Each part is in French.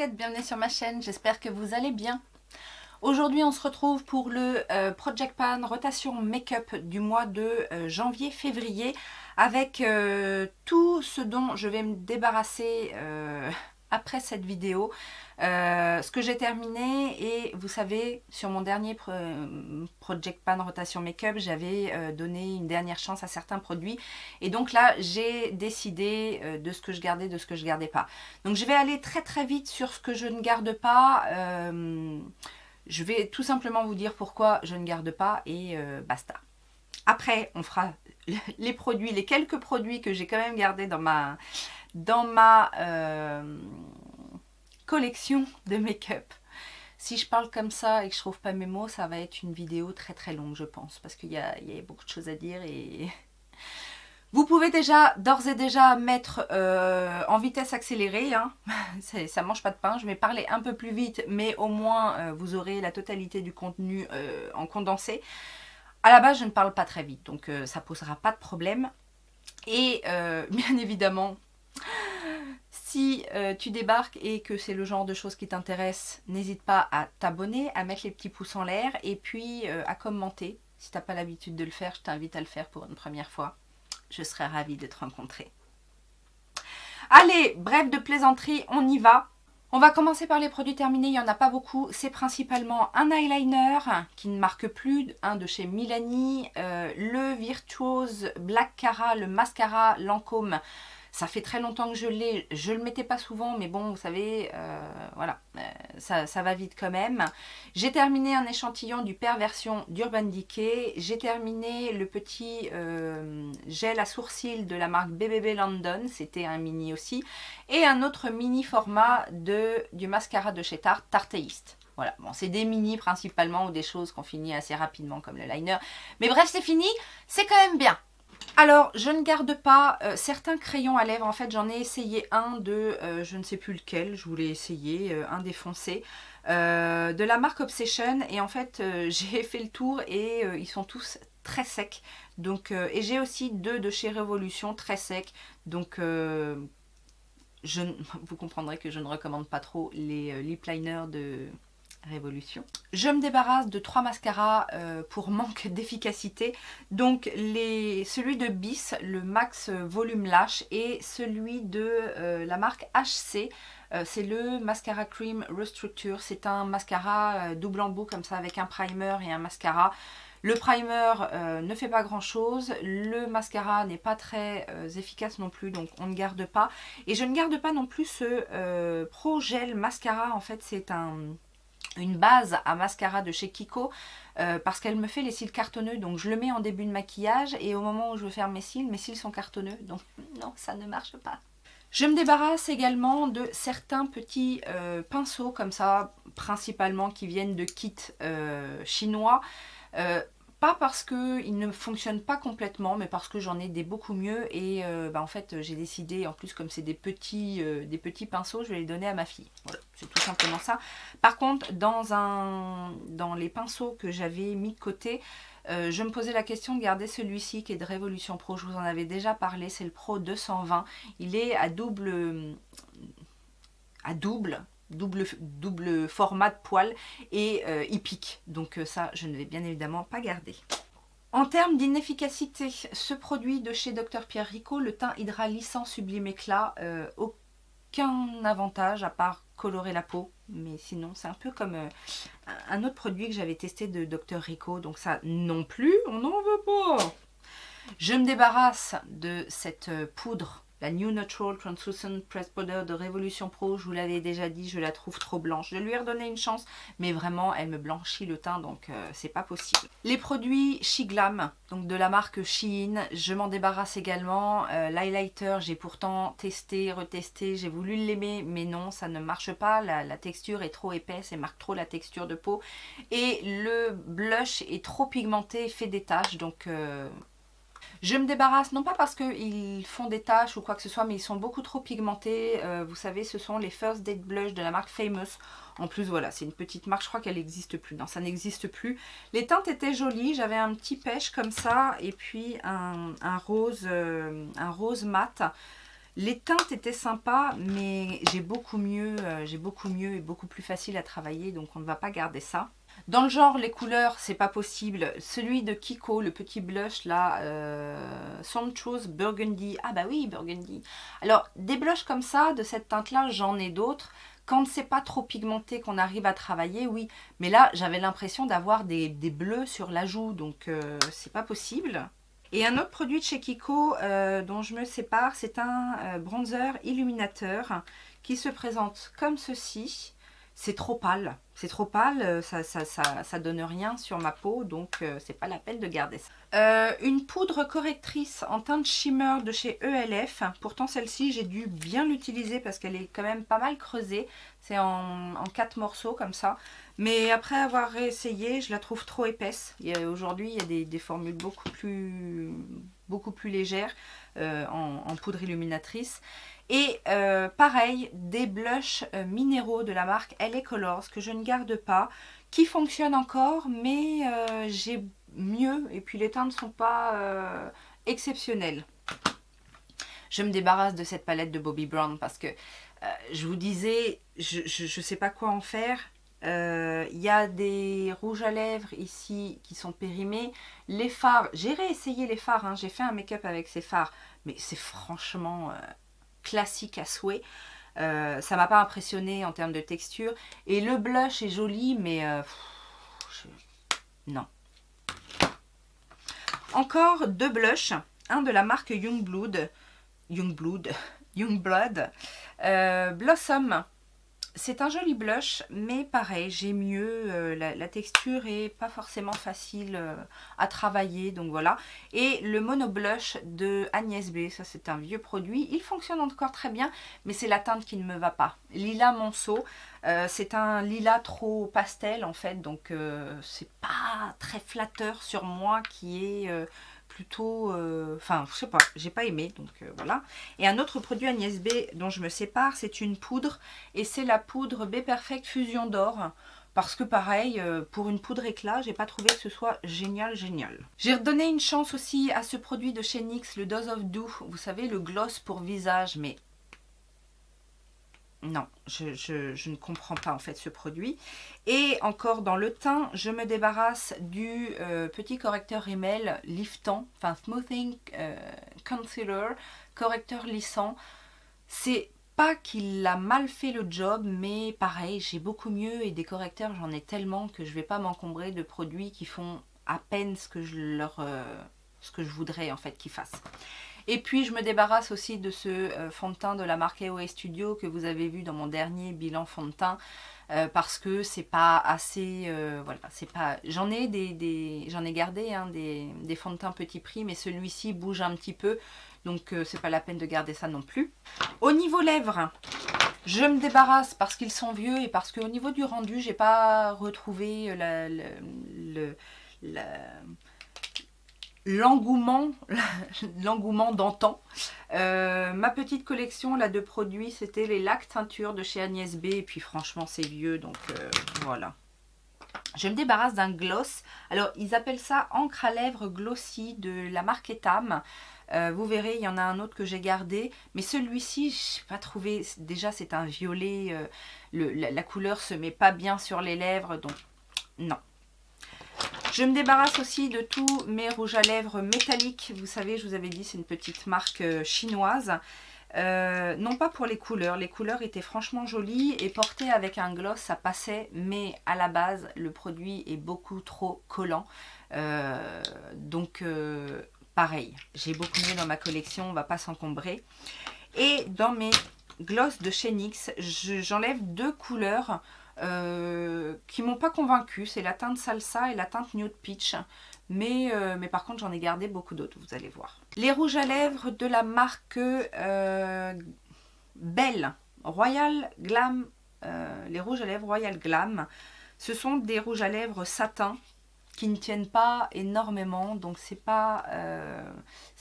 Roquette, bienvenue sur ma chaîne, j'espère que vous allez bien. Aujourd'hui on se retrouve pour le Project Pan rotation make-up du mois de janvier-février avec tout ce dont je vais me débarrasser après cette vidéo. Ce que j'ai terminé, et vous savez, sur mon dernier Project Pan rotation make-up, j'avais donné une dernière chance à certains produits, et donc là j'ai décidé de ce que je gardais, de ce que je gardais pas. Donc je vais aller très vite sur ce que je ne garde pas. Je vais tout simplement vous dire pourquoi je ne garde pas et basta. Après on fera les produits, les quelques produits que j'ai quand même gardés dans ma collection de make-up. Si je parle comme ça et que je trouve pas mes mots, ça va être une vidéo très longue, je pense, parce qu'il y a beaucoup de choses à dire. Et vous pouvez d'ores et déjà mettre en vitesse accélérée, hein. Ça mange pas de pain. Je vais parler un peu plus vite, mais au moins vous aurez la totalité du contenu en condensé. À la base, je ne parle pas très vite, donc ça posera pas de problème. Et bien évidemment, si tu débarques et que c'est le genre de choses qui t'intéresse, n'hésite pas à t'abonner, à mettre les petits pouces en l'air et puis à commenter. Si tu n'as pas l'habitude de le faire, je t'invite à le faire pour une première fois. Je serais ravie de te rencontrer. Allez, bref de plaisanterie, on y va. On va commencer par les produits terminés, il n'y en a pas beaucoup. C'est principalement un eyeliner qui ne marque plus, un de chez Milani, le Virtuose Black Cara, le mascara Lancôme. Ça fait très longtemps que je l'ai, je le mettais pas souvent, mais bon, vous savez, voilà, ça va vite quand même. J'ai terminé un échantillon du Perversion d'Urban Decay. J'ai terminé le petit gel à sourcils de la marque BBB London, c'était un mini aussi. Et un autre mini format du mascara de chez Tarte, Tarteist. Voilà, bon, c'est des mini principalement ou des choses qu'on finit assez rapidement comme le liner. Mais bref, c'est fini, c'est quand même bien. Alors, je ne garde pas certains crayons à lèvres. En fait, j'en ai essayé un de, je ne sais plus lequel, je voulais essayer, un défoncé, de la marque Obsession. Et en fait, j'ai fait le tour et ils sont tous très secs. Donc, et j'ai aussi deux de chez Révolution très secs. Donc, vous comprendrez que je ne recommande pas trop les lip liners de Révolution. Je me débarrasse de 3 mascaras pour manque d'efficacité. Donc celui de Bis, le Max Volume Lash, et celui de la marque HC. C'est le Mascara Cream Restructure. C'est un mascara double embout comme ça avec un primer et un mascara. Le primer ne fait pas grand chose, le mascara n'est pas très efficace non plus, donc on ne garde pas. Et je ne garde pas non plus ce Pro Gel Mascara. En fait, c'est une base à mascara de chez Kiko parce qu'elle me fait les cils cartonneux, donc je le mets en début de maquillage et au moment où je veux faire mes cils sont cartonneux, donc non, ça ne marche pas. Je me débarrasse également de certains petits pinceaux comme ça, principalement qui viennent de kits chinois. Pas parce qu'ils ne fonctionnent pas complètement, mais parce que j'en ai des beaucoup mieux. Et en fait, j'ai décidé, en plus comme c'est des petits pinceaux, je vais les donner à ma fille. Voilà, c'est tout simplement ça. Par contre, dans les pinceaux que j'avais mis de côté, je me posais la question de garder celui-ci qui est de Révolution Pro. Je vous en avais déjà parlé, c'est le Pro 220. Il est à double format de poil et il pique. Donc ça, je ne vais bien évidemment pas garder. En termes d'inefficacité, ce produit de chez Dr Pierre Rico, le teint hydralissant sublime éclat, aucun avantage à part colorer la peau. Mais sinon, c'est un peu comme un autre produit que j'avais testé de Dr Rico. Donc ça non plus, on n'en veut pas. Je me débarrasse de cette poudre, la New Natural Translucent Pressed Powder de Révolution Pro. Je vous l'avais déjà dit, je la trouve trop blanche. Je lui ai redonné une chance, mais vraiment, elle me blanchit le teint, donc c'est pas possible. Les produits Shiglam, donc de la marque Shein, je m'en débarrasse également. L'highlighter, j'ai pourtant testé, retesté, j'ai voulu l'aimer, mais non, ça ne marche pas. La texture est trop épaisse et marque trop la texture de peau. Et le blush est trop pigmenté, fait des taches, donc... je me débarrasse, non pas parce qu'ils font des taches ou quoi que ce soit, mais ils sont beaucoup trop pigmentés. Vous savez, ce sont les First Date Blush de la marque Famous. En plus, voilà, c'est une petite marque, je crois qu'elle n'existe plus. Non, ça n'existe plus. Les teintes étaient jolies, j'avais un petit pêche comme ça, et puis un rose mat. Les teintes étaient sympas, mais j'ai beaucoup mieux et beaucoup plus facile à travailler, donc on ne va pas garder ça. Dans le genre, les couleurs, c'est pas possible. Celui de Kiko, le petit blush là, Sumptuous Burgundy. Ah bah oui, Burgundy. Alors, des blushs comme ça, de cette teinte-là, j'en ai d'autres. Quand c'est pas trop pigmenté, qu'on arrive à travailler, oui. Mais là, j'avais l'impression d'avoir des bleus sur la joue, donc c'est pas possible. Et un autre produit de chez Kiko dont je me sépare, c'est un bronzer illuminateur qui se présente comme ceci. C'est trop pâle, ça donne rien sur ma peau, donc c'est pas la peine de garder ça. Une poudre correctrice en teinte shimmer de chez ELF. Pourtant celle-ci j'ai dû bien l'utiliser parce qu'elle est quand même pas mal creusée. C'est en 4 morceaux comme ça. Mais après avoir réessayé, je la trouve trop épaisse. Aujourd'hui, il y a des formules beaucoup plus légères en poudre illuminatrice. Et pareil, des blushs minéraux de la marque LA Colors que je ne garde pas, qui fonctionnent encore, mais j'ai mieux. Et puis les teintes ne sont pas exceptionnelles. Je me débarrasse de cette palette de Bobbi Brown parce que je vous disais, je ne sais pas quoi en faire. Il y a des rouges à lèvres ici qui sont périmés. Les fards, j'ai réessayé les fards, hein, j'ai fait un make-up avec ces fards, mais c'est franchement classique à souhait. Ça m'a pas impressionné en termes de texture. Et le blush est joli, mais non. Encore deux blushs. Un de la marque Youngblood. Blossom. C'est un joli blush, mais pareil, j'ai mieux. La texture est pas forcément facile à travailler, donc voilà. Et le Mono Blush de Agnès B, ça c'est un vieux produit. Il fonctionne encore très bien, mais c'est la teinte qui ne me va pas. Lilas Monceau, c'est un lilas trop pastel en fait, donc c'est pas très flatteur sur moi qui est... plutôt, enfin je sais pas, j'ai pas aimé, donc voilà. Et un autre produit Agnès B dont je me sépare, c'est une poudre, et c'est la poudre B Perfect Fusion d'or, parce que pareil, pour une poudre éclat, j'ai pas trouvé que ce soit génial. J'ai redonné une chance aussi à ce produit de chez NYX, le Dose of Dew, vous savez, le gloss pour visage, mais non, je ne comprends pas en fait ce produit. Et encore dans le teint, je me débarrasse du petit correcteur Rimmel liftant, enfin Smoothing Concealer, correcteur lissant. C'est pas qu'il a mal fait le job, mais pareil, j'ai beaucoup mieux et des correcteurs, j'en ai tellement que je vais pas m'encombrer de produits qui font à peine ce que je voudrais en fait qu'ils fassent. Et puis je me débarrasse aussi de ce fond de teint de la marque AOA Studio que vous avez vu dans mon dernier bilan fond de teint, parce que c'est pas assez, voilà, c'est pas, j'en ai gardé hein, des fonds de teint petit prix, mais celui-ci bouge un petit peu, donc c'est pas la peine de garder ça non plus. Au niveau lèvres, je me débarrasse parce qu'ils sont vieux et parce qu'au niveau du rendu, j'ai pas retrouvé l'engouement d'antan. Ma petite collection là de produits, c'était les lacs teinture de chez Agnès B, et puis franchement c'est vieux, donc voilà. Je me débarrasse d'un gloss. Alors ils appellent ça encre à lèvres glossy de la marque Etam. Vous verrez, il y en a un autre que j'ai gardé, mais celui-ci je n'ai pas trouvé. Déjà c'est un violet, la couleur se met pas bien sur les lèvres, donc non. Je me débarrasse aussi de tous mes rouges à lèvres métalliques. Vous savez, je vous avais dit, c'est une petite marque chinoise. Non pas pour les couleurs étaient franchement jolies et portées avec un gloss ça passait, mais à la base le produit est beaucoup trop collant, donc pareil, j'ai beaucoup mieux dans ma collection, on va pas s'encombrer. Et dans mes gloss de chez NYX, j'enlève deux couleurs qui m'ont pas convaincue, c'est la teinte salsa et la teinte nude peach, mais par contre j'en ai gardé beaucoup d'autres, vous allez voir. Les rouges à lèvres de la marque Belle Royal Glam, les rouges à lèvres Royal Glam, ce sont des rouges à lèvres satin qui ne tiennent pas énormément, donc c'est pas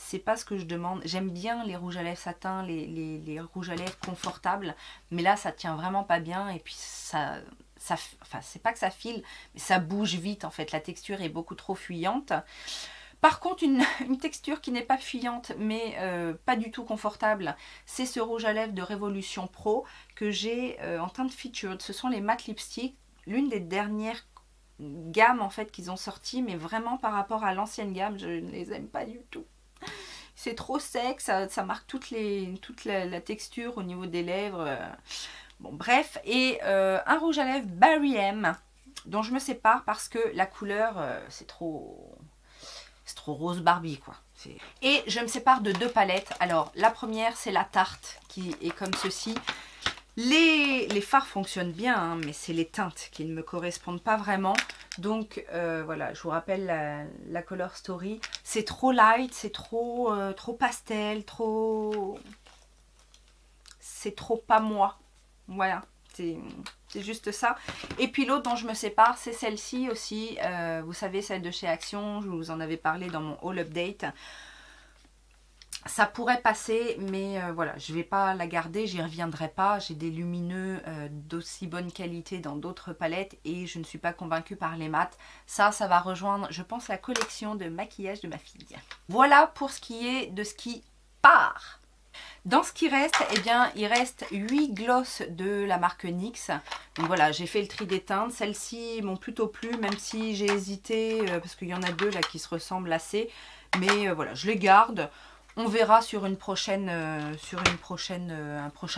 ce que je demande. J'aime bien les rouges à lèvres satin, les rouges à lèvres confortables, mais là ça tient vraiment pas bien, et puis ça enfin c'est pas que ça file, mais ça bouge vite en fait, la texture est beaucoup trop fuyante. Par contre, une texture qui n'est pas fuyante, mais pas du tout confortable, c'est ce rouge à lèvres de Révolution Pro que j'ai en teinte featured. Ce sont les matte lipstick, l'une des dernières gammes en fait qu'ils ont sorti, mais vraiment par rapport à l'ancienne gamme, je ne les aime pas du tout. C'est trop sec, ça marque toute la texture au niveau des lèvres. Bon, bref, et un rouge à lèvres Barry M, dont je me sépare parce que la couleur, c'est trop rose Barbie, quoi. Et je me sépare de 2 palettes. Alors, la première, c'est la Tarte, qui est comme ceci. Les fards fonctionnent bien, hein, mais c'est les teintes qui ne me correspondent pas vraiment. Donc voilà, je vous rappelle la Color Story. C'est trop light, c'est trop pastel, c'est trop pas moi. Voilà, c'est juste ça. Et puis l'autre dont je me sépare, c'est celle-ci aussi. Vous savez, celle de chez Action, je vous en avais parlé dans mon haul update. Ça pourrait passer, mais voilà, je ne vais pas la garder, j'y reviendrai pas. J'ai des lumineux d'aussi bonne qualité dans d'autres palettes et je ne suis pas convaincue par les mats. Ça va rejoindre, je pense, la collection de maquillage de ma fille. Voilà pour ce qui est de ce qui part. Dans ce qui reste, eh bien, il reste 8 glosses de la marque NYX. Donc voilà, j'ai fait le tri des teintes. Celles-ci m'ont plutôt plu, même si j'ai hésité, parce qu'il y en a 2 là qui se ressemblent assez. Mais voilà, je les garde. On verra sur un prochain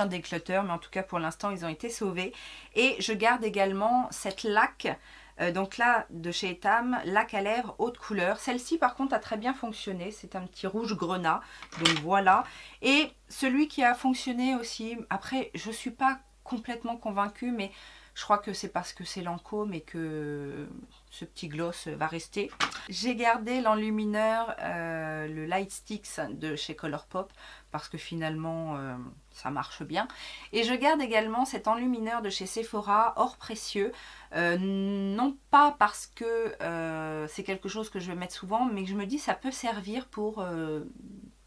déclutter, mais en tout cas pour l'instant ils ont été sauvés. Et je garde également cette laque, donc là de chez Etam, laque à lèvres haute couleur. Celle-ci par contre a très bien fonctionné, c'est un petit rouge grenat, donc voilà. Et celui qui a fonctionné aussi, après je ne suis pas complètement convaincue, mais je crois que c'est parce que c'est Lancôme et que ce petit gloss va rester. J'ai gardé l'enlumineur, le Light Sticks de chez Colourpop, parce que finalement ça marche bien. Et je garde également cet enlumineur de chez Sephora, or précieux. Non pas parce que c'est quelque chose que je vais mettre souvent, mais que je me dis ça peut servir pour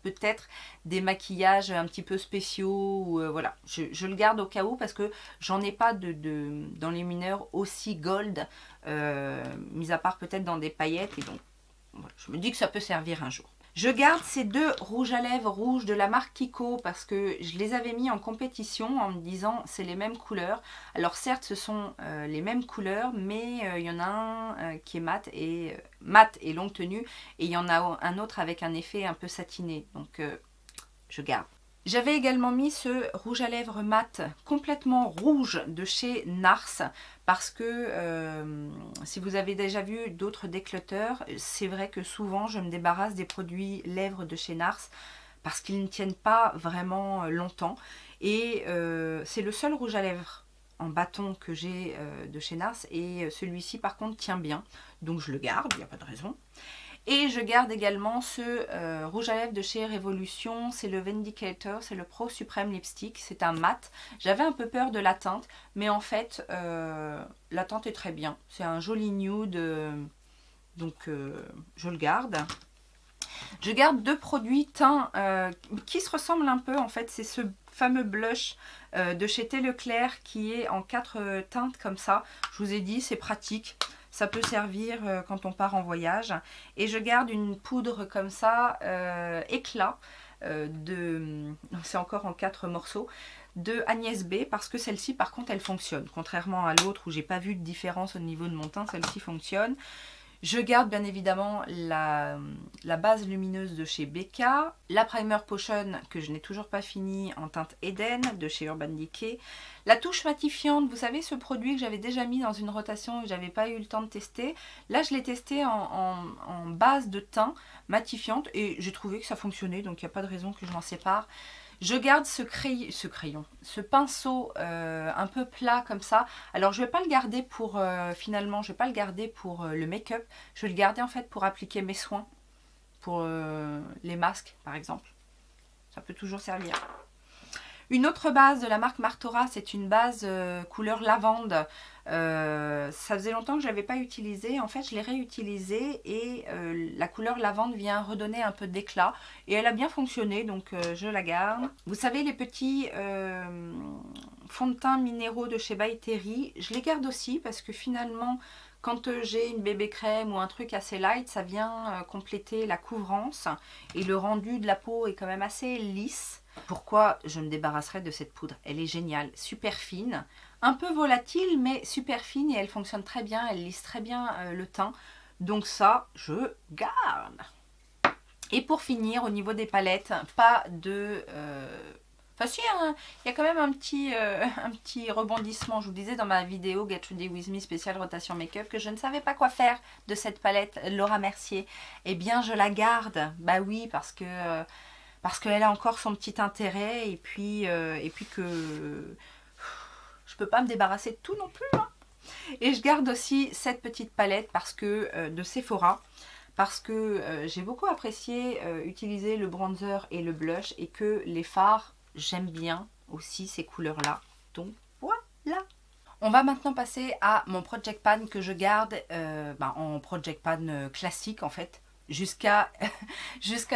peut-être des maquillages un petit peu spéciaux, ou, voilà, je le garde au cas où parce que j'en ai pas d'enlumineur aussi gold, mis à part peut-être dans des paillettes, et donc voilà, je me dis que ça peut servir un jour. Je garde ces 2 rouges à lèvres rouges de la marque Kiko parce que je les avais mis en compétition en me disant c'est les mêmes couleurs. Alors certes ce sont les mêmes couleurs, mais il y en a un qui est mat et longue tenue, et il y en a un autre avec un effet un peu satiné, donc je garde. J'avais également mis ce rouge à lèvres mat complètement rouge de chez NARS parce que si vous avez déjà vu d'autres déclutters, c'est vrai que souvent je me débarrasse des produits lèvres de chez NARS parce qu'ils ne tiennent pas vraiment longtemps, et c'est le seul rouge à lèvres en bâton que j'ai de chez NARS, et celui-ci par contre tient bien, donc je le garde, il n'y a pas de raison. Et je garde également ce rouge à lèvres de chez Révolution, c'est le Vindicator, c'est le Pro Supreme Lipstick, c'est un mat. J'avais un peu peur de la teinte, mais en fait, la teinte est très bien. C'est un joli nude, donc je le garde. Je garde 2 produits teints qui se ressemblent un peu, en fait, c'est ce fameux blush de chez Thé Leclerc qui est en 4 teintes comme ça. Je vous ai dit, c'est pratique. Ça peut servir quand on part en voyage. Et je garde une poudre comme ça, éclat, c'est encore en 4 morceaux, de Agnès B, parce que celle-ci par contre elle fonctionne. Contrairement à l'autre où j'ai pas vu de différence au niveau de mon teint, celle-ci fonctionne. Je garde bien évidemment la base lumineuse de chez Becca, la Primer Potion que je n'ai toujours pas fini en teinte Eden de chez Urban Decay, la touche matifiante, vous savez ce produit que j'avais déjà mis dans une rotation et que j'avais pas eu le temps de tester. Là je l'ai testé en base de teint matifiante et j'ai trouvé que ça fonctionnait, donc il n'y a pas de raison que je m'en sépare. Je garde ce pinceau un peu plat comme ça. Alors je vais pas le garder pour, finalement, je vais pas le garder pour le make-up. Je vais le garder en fait pour appliquer mes soins, pour les masques par exemple. Ça peut toujours servir. Une autre base de la marque Martora, c'est une base couleur lavande. Ça faisait longtemps que je ne l'avais pas utilisée. En fait, je l'ai réutilisée et la couleur lavande vient redonner un peu d'éclat. Et elle a bien fonctionné, donc je la garde. Vous savez, les petits fonds de teint minéraux de chez By Terry, je les garde aussi parce que finalement, Quand j'ai une bébé crème ou un truc assez light, ça vient compléter la couvrance et le rendu de la peau est quand même assez lisse. Pourquoi je me débarrasserai de cette poudre? Elle est géniale, super fine, un peu volatile mais super fine et elle fonctionne très bien, elle lisse très bien le teint. Donc ça, je garde. Et pour finir, au niveau des palettes, pas de... Enfin si, hein, il y a quand même un petit rebondissement. Je vous disais dans ma vidéo Get Ready With Me spéciale rotation make-up que je ne savais pas quoi faire de cette palette Laura Mercier. Eh bien, je la garde. Bah oui, parce qu'elle a encore son petit intérêt et puis que je peux pas me débarrasser de tout non plus. Hein. Et je garde aussi cette petite palette parce que de Sephora. Parce que j'ai beaucoup apprécié utiliser le bronzer et le blush et que les fards, j'aime bien aussi ces couleurs-là. Donc voilà. On va maintenant passer à mon Project Pan que je garde en Project Pan classique en fait. Jusqu'à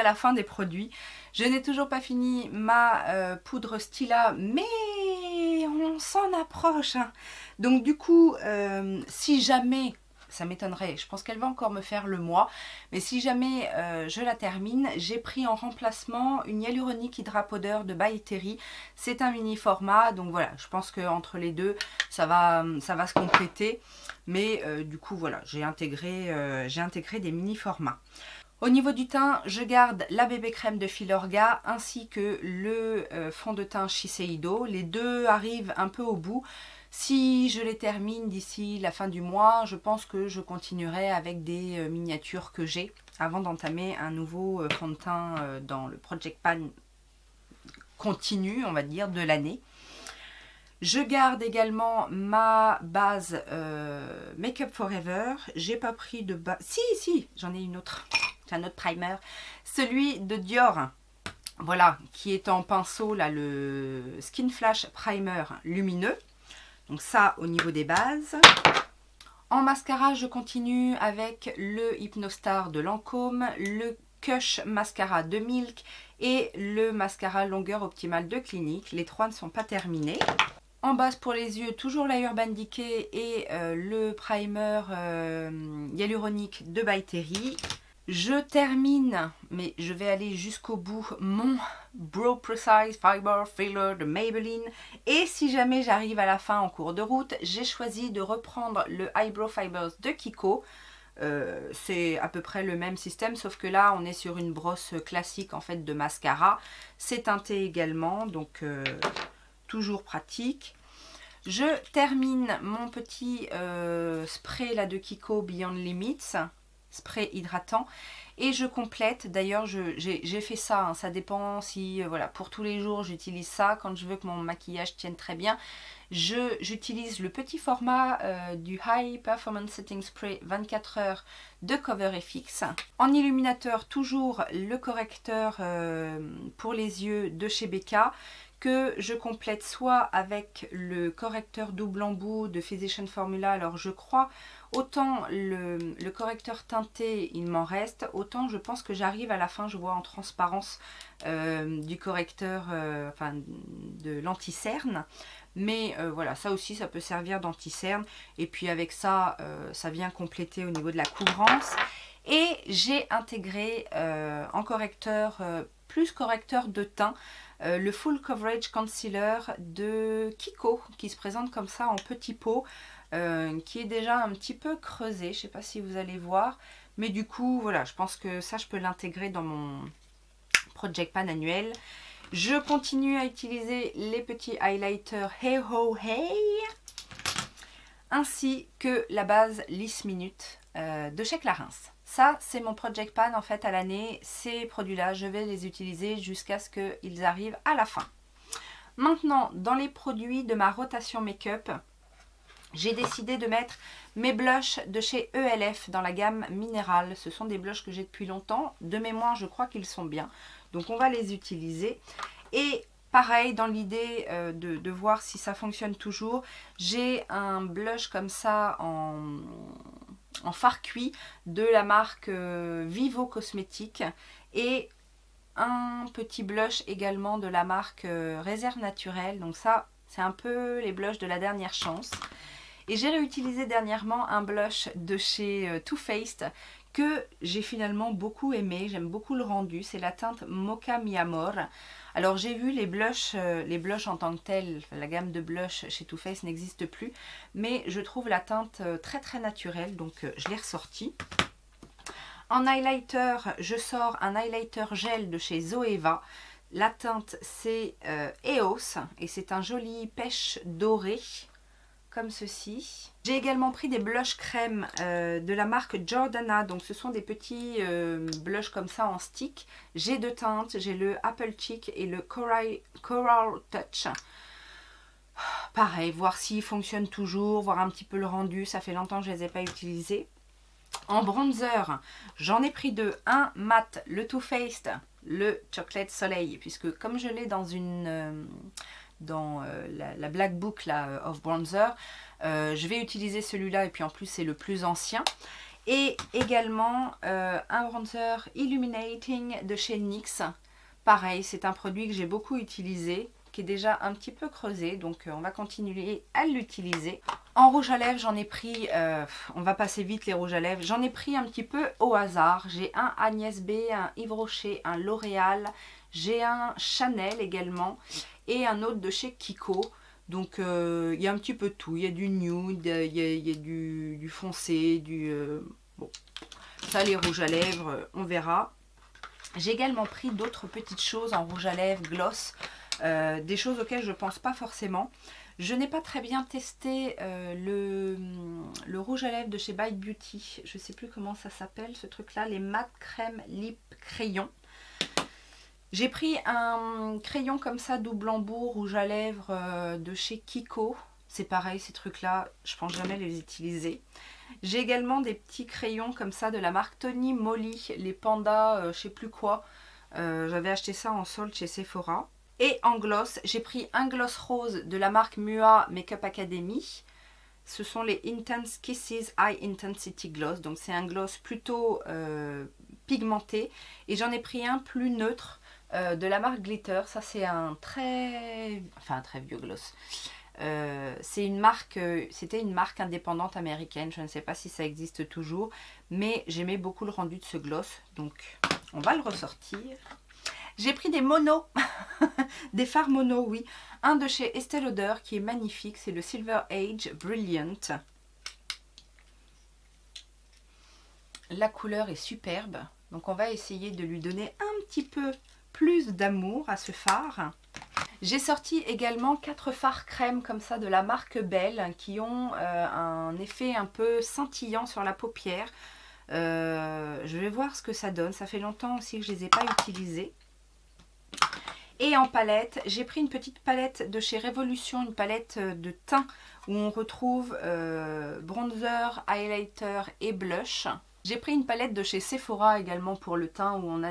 la fin des produits. Je n'ai toujours pas fini ma poudre Stila, mais on s'en approche. Hein. Donc du coup, si jamais... Ça m'étonnerait, je pense qu'elle va encore me faire le mois. Mais si jamais je la termine, j'ai pris en remplacement une Hyaluronic Hydra Powder de By Terry. C'est un mini format, donc voilà, je pense qu'entre les deux, ça va se compléter. Mais du coup, voilà, j'ai intégré des mini formats. Au niveau du teint, je garde la bébé crème de Filorga ainsi que le fond de teint Shiseido. Les deux arrivent un peu au bout. Si je les termine d'ici la fin du mois, je pense que je continuerai avec des miniatures que j'ai avant d'entamer un nouveau fond de teint dans le Project Pan continu, on va dire, de l'année. Je garde également ma base Make Up Forever. J'ai pas pris de base... Si, j'en ai une autre. J'ai un autre primer. Celui de Dior. Voilà, qui est en pinceau, là, le Skin Flash Primer lumineux. Donc ça, au niveau des bases. En mascara, je continue avec le Hypnostar de Lancôme, le Kush Mascara de Milk et le mascara longueur optimale de Clinique. Les trois ne sont pas terminés. En base pour les yeux, toujours la Urban Decay et le primer hyaluronique de By Terry. Je termine, mais je vais aller jusqu'au bout, mon Brow Precise Fiber Filler de Maybelline. Et si jamais j'arrive à la fin en cours de route, j'ai choisi de reprendre le Eyebrow Fibers de Kiko. C'est à peu près le même système, sauf que là, on est sur une brosse classique en fait de mascara. C'est teinté également, donc toujours pratique. Je termine mon petit spray là de Kiko Beyond Limits. Spray hydratant et je complète, d'ailleurs j'ai fait ça, hein, ça dépend si voilà, pour tous les jours j'utilise ça, quand je veux que mon maquillage tienne très bien, j'utilise le petit format du High Performance Setting Spray 24 heures de Cover FX. En illuminateur, toujours le correcteur pour les yeux de chez Becca, que je complète soit avec le correcteur double embout de Physician Formula. Alors je crois, autant le correcteur teinté il m'en reste, autant je pense que j'arrive à la fin, je vois en transparence du correcteur, enfin de l'anti-cerne. Mais voilà, ça aussi ça peut servir d'anti-cerne. Et puis avec ça, ça vient compléter au niveau de la couvrance. Et j'ai intégré en correcteur, plus correcteur de teint, le Full Coverage Concealer de Kiko, qui se présente comme ça en petit pot, qui est déjà un petit peu creusé, je ne sais pas si vous allez voir, mais du coup voilà, je pense que ça je peux l'intégrer dans mon Project Pan annuel. Je continue à utiliser les petits highlighters Hey Ho Hey, ainsi que la base Lisse Minute de chez Clarins. Ça, c'est mon Project Pan en fait à l'année. Ces produits-là, je vais les utiliser jusqu'à ce qu'ils arrivent à la fin. Maintenant, dans les produits de ma rotation make-up, j'ai décidé de mettre mes blushs de chez ELF dans la gamme minérale. Ce sont des blushs que j'ai depuis longtemps. De mémoire, je crois qu'ils sont bien. Donc, on va les utiliser. Et pareil, dans l'idée de voir si ça fonctionne toujours, j'ai un blush comme ça en fard cuit de la marque Vivo Cosmétique et un petit blush également de la marque Réserve Naturelle. Donc ça, c'est un peu les blushs de la dernière chance. Et j'ai réutilisé dernièrement un blush de chez Too Faced que j'ai finalement beaucoup aimé, j'aime beaucoup le rendu, c'est la teinte Mocha Mi Amor. Alors j'ai vu les blushs en tant que tels, la gamme de blush chez Too Faced n'existe plus, mais je trouve la teinte très très naturelle, donc je l'ai ressortie. En highlighter, je sors un highlighter gel de chez Zoeva. La teinte c'est EOS et c'est un joli pêche doré, comme ceci. J'ai également pris des blushs crème de la marque Jordana. Donc ce sont des petits blushs comme ça en stick. J'ai deux teintes, j'ai le Apple Cheek et le Coral Touch. Pareil, voir s'ils fonctionnent toujours, voir un petit peu le rendu. Ça fait longtemps que je ne les ai pas utilisés. En bronzer, j'en ai pris deux. Un mat, le Too Faced, le Chocolate Soleil. Puisque comme je l'ai dans une... la Black Book là, of Bronzer, je vais utiliser celui-là et puis en plus c'est le plus ancien. Et également un bronzer Illuminating de chez NYX. Pareil, c'est un produit que j'ai beaucoup utilisé, qui est déjà un petit peu creusé, donc on va continuer à l'utiliser. En rouge à lèvres, j'en ai pris, on va passer vite les rouges à lèvres, j'en ai pris un petit peu au hasard. J'ai un Agnès B, un Yves Rocher, un L'Oréal, j'ai un Chanel également et un autre de chez Kiko. Donc il y a un petit peu de tout, il y a du nude, il y a du foncé, bon, ça les rouges à lèvres, on verra. J'ai également pris d'autres petites choses en rouge à lèvres, gloss, des choses auxquelles je ne pense pas forcément. Je n'ai pas très bien testé le rouge à lèvres de chez Bite Beauty, je ne sais plus comment ça s'appelle ce truc là, les mat crème lip crayon. J'ai pris un crayon comme ça, double embout, rouge à lèvres de chez Kiko. C'est pareil, ces trucs-là, je pense jamais les utiliser. J'ai également des petits crayons comme ça de la marque Tony Moly, les pandas, je sais plus quoi. J'avais acheté ça en solde chez Sephora. Et en gloss, j'ai pris un gloss rose de la marque Mua Makeup Academy. Ce sont les Intense Kisses High Intensity Gloss. Donc c'est un gloss plutôt pigmenté. Et j'en ai pris un plus neutre. De la marque Glitter, ça c'est un très vieux gloss. C'était une marque indépendante américaine, je ne sais pas si ça existe toujours, mais j'aimais beaucoup le rendu de ce gloss, donc on va le ressortir. J'ai pris des monos, des fards monos, oui. Un de chez Estée Lauder qui est magnifique, c'est le Silver Age Brilliant. La couleur est superbe, donc on va essayer de lui donner un petit peu plus d'amour à ce fard. J'ai sorti également 4 fards crème comme ça de la marque Belle qui ont un effet un peu scintillant sur la paupière. Je vais voir ce que ça donne. Ça fait longtemps aussi que je ne les ai pas utilisés. Et en palette, j'ai pris une petite palette de chez Révolution, une palette de teint où on retrouve bronzer, highlighter et blush. J'ai pris une palette de chez Sephora également pour le teint où on a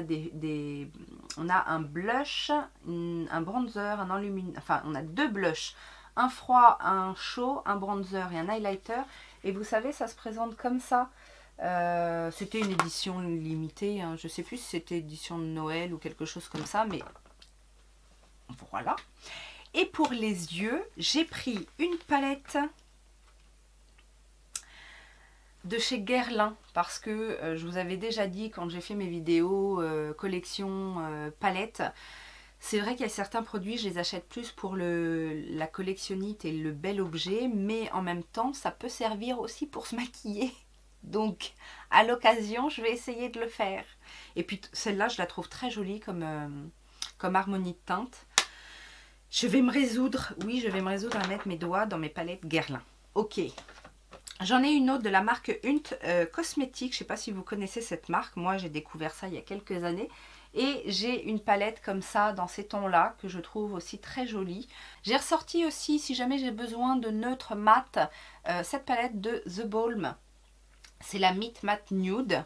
on a un blush, un bronzer, un enlumineur, enfin on a deux blushs, un froid, un chaud, un bronzer et un highlighter. Et vous savez, ça se présente comme ça. C'était une édition limitée, hein. Je ne sais plus si c'était édition de Noël ou quelque chose comme ça, mais voilà. Et pour les yeux, j'ai pris une palette de chez Guerlain parce que je vous avais déjà dit quand j'ai fait mes vidéos collection palette, c'est vrai qu'il y a certains produits, je les achète plus pour la collectionnite et le bel objet, mais en même temps ça peut servir aussi pour se maquiller, donc à l'occasion je vais essayer de le faire. Et puis celle-là je la trouve très jolie comme harmonie de teinte. Je vais me résoudre, oui je vais me résoudre à mettre mes doigts dans mes palettes Guerlain. Ok. J'en ai une autre de la marque Hunt Cosmétique. Je ne sais pas si vous connaissez cette marque. Moi, j'ai découvert ça il y a quelques années. Et j'ai une palette comme ça, dans ces tons-là, que je trouve aussi très jolie. J'ai ressorti aussi, si jamais j'ai besoin de neutre mat, cette palette de The Balm. C'est la Meet Matte Nude,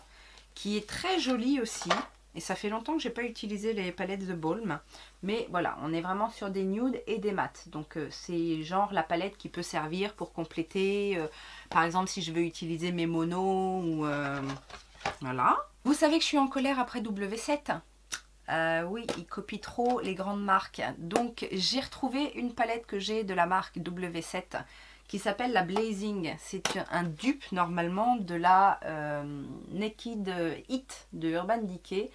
qui est très jolie aussi. Et ça fait longtemps que je n'ai pas utilisé les palettes The Balm. Mais voilà, on est vraiment sur des nudes et des mats. Donc c'est genre la palette qui peut servir pour compléter. Par exemple, si je veux utiliser mes monos ou... voilà. Vous savez que je suis en colère après W7. Oui, ils copient trop les grandes marques. Donc j'ai retrouvé une palette que j'ai de la marque W7 qui s'appelle la Blazing. C'est un dupe normalement de la Naked Heat de Urban Decay.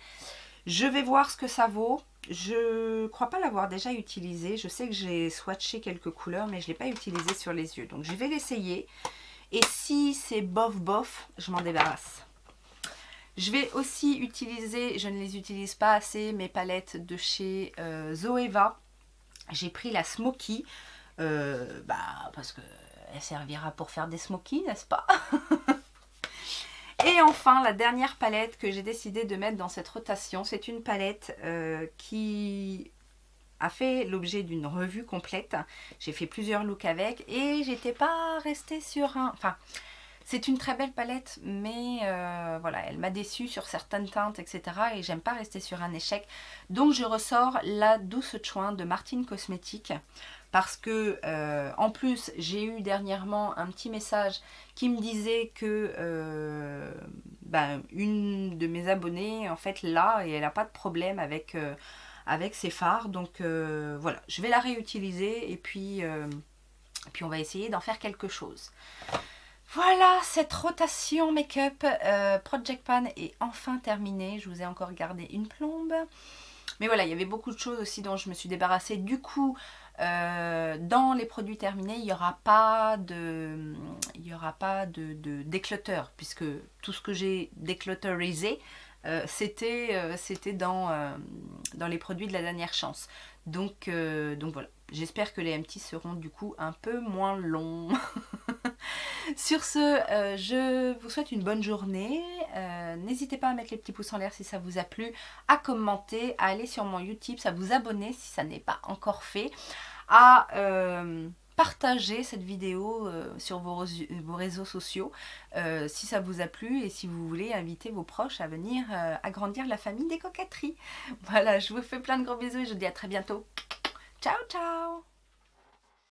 Je vais voir ce que ça vaut. Je crois pas l'avoir déjà utilisé. Je sais que j'ai swatché quelques couleurs, mais je ne l'ai pas utilisé sur les yeux. Donc je vais l'essayer. Et si c'est bof bof, je m'en débarrasse. Je vais aussi utiliser, je ne les utilise pas assez, mes palettes de chez Zoeva. J'ai pris la Smoky, parce qu'elle servira pour faire des smokies, n'est-ce pas? Et enfin, la dernière palette que j'ai décidé de mettre dans cette rotation, c'est une palette qui a fait l'objet d'une revue complète. J'ai fait plusieurs looks avec et j'étais pas restée sur un... Enfin, c'est une très belle palette, mais voilà, elle m'a déçue sur certaines teintes, etc. Et j'aime pas rester sur un échec. Donc je ressors la Douce Chouin de Martine Cosmetics. Parce que, en plus, j'ai eu dernièrement un petit message qui me disait que une de mes abonnées, en fait, l'a et elle n'a pas de problème avec ses fards. Donc voilà, je vais la réutiliser et puis on va essayer d'en faire quelque chose. Voilà, cette rotation make-up Project Pan est enfin terminée. Je vous ai encore gardé une plombe. Mais voilà, il y avait beaucoup de choses aussi dont je me suis débarrassée. Du coup, dans les produits terminés, il n'y aura pas de déclutter, puisque tout ce que j'ai déclutterisé, c'était dans les produits de la dernière chance. Donc voilà, j'espère que les empties seront du coup un peu moins longs. Sur ce, je vous souhaite une bonne journée. N'hésitez pas à mettre les petits pouces en l'air si ça vous a plu, à commenter, à aller sur mon Utip, à vous abonner si ça n'est pas encore fait, à partager cette vidéo sur vos réseaux sociaux si ça vous a plu et si vous voulez inviter vos proches à venir agrandir la famille des coquetteries. Voilà, je vous fais plein de gros bisous et je vous dis à très bientôt. Ciao, ciao!